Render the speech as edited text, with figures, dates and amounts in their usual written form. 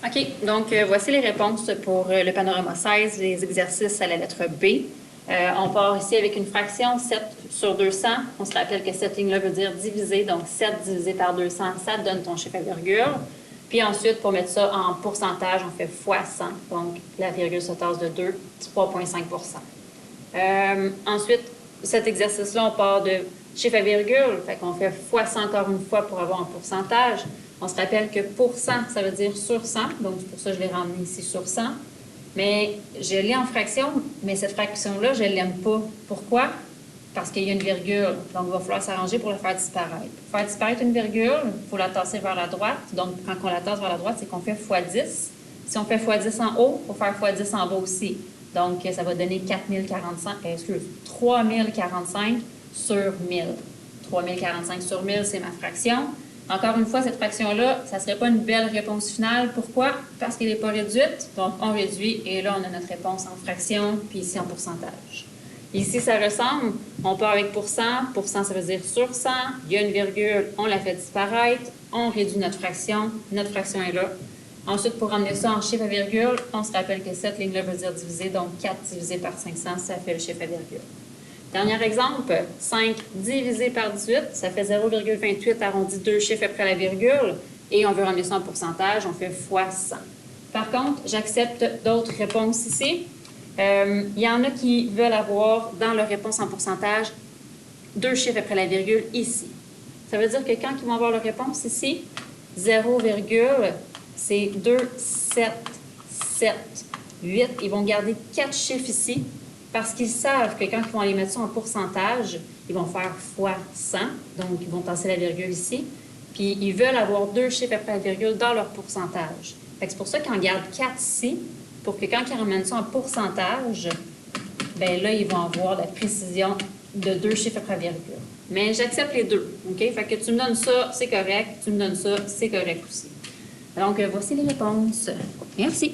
OK, donc voici les réponses pour le panorama 16, les exercices à la lettre B. On part ici avec une fraction, 7 sur 200. On se rappelle que cette ligne-là veut dire diviser, donc 7 divisé par 200, ça te donne ton chiffre à virgule. Puis ensuite, pour mettre ça en pourcentage, on fait fois 100. Donc, la virgule se tasse de 2, 3,5 Ensuite, cet exercice-là, on part de chiffre à virgule, fait qu'on fait fois 100 encore une fois pour avoir un pourcentage. On se rappelle que pour cent, ça veut dire sur 100, donc pour ça, je l'ai ramené ici sur 100. Mais je l'ai en fraction, mais cette fraction-là, je ne l'aime pas. Pourquoi? Parce qu'il y a une virgule, donc il va falloir s'arranger pour la faire disparaître. Pour faire disparaître une virgule, il faut la tasser vers la droite. Donc, quand on la tasse vers la droite, c'est qu'on fait fois 10. Si on fait fois 10 en haut, il faut faire fois 10 en bas aussi. Donc, ça va donner 3045 sur 1000. 3045 sur 1000, c'est ma fraction. Encore une fois, cette fraction-là, ça ne serait pas une belle réponse finale. Pourquoi? Parce qu'elle n'est pas réduite. Donc, on réduit et là, on a notre réponse en fraction, puis ici en pourcentage. Ici, ça ressemble. On part avec pourcent. Pourcent, ça veut dire sur 100. Il y a une virgule, on la fait disparaître. On réduit notre fraction. Notre fraction est là. Ensuite, pour ramener ça en chiffre à virgule, on se rappelle que cette ligne-là veut dire diviser. Donc, 4 divisé par 500, ça fait le chiffre à virgule. Dernier exemple, 5 divisé par 18, ça fait 0,28 arrondi 2 chiffres après la virgule. Et on veut ramener ça en pourcentage, on fait fois 100. Par contre, j'accepte d'autres réponses ici. Il y en a qui veulent avoir dans leur réponse en pourcentage 2 chiffres après la virgule ici. Ça veut dire que quand ils vont avoir leur réponse ici, 0, c'est 2, 7, 7, 8. Ils vont garder 4 chiffres ici parce qu'ils savent que quand ils vont aller mettre ça en pourcentage, ils vont faire fois 100. Donc, ils vont tasser la virgule ici. Puis, ils veulent avoir 2 chiffres après la virgule dans leur pourcentage. C'est pour ça qu'ils en gardent 4 ici, pour que quand ils ramènent ça en pourcentage, bien là, ils vont avoir la précision de 2 chiffres après la virgule. Mais j'accepte les deux, OK? Fait que tu me donnes ça, c'est correct. Tu me donnes ça, c'est correct aussi. Donc, voici les réponses. Merci.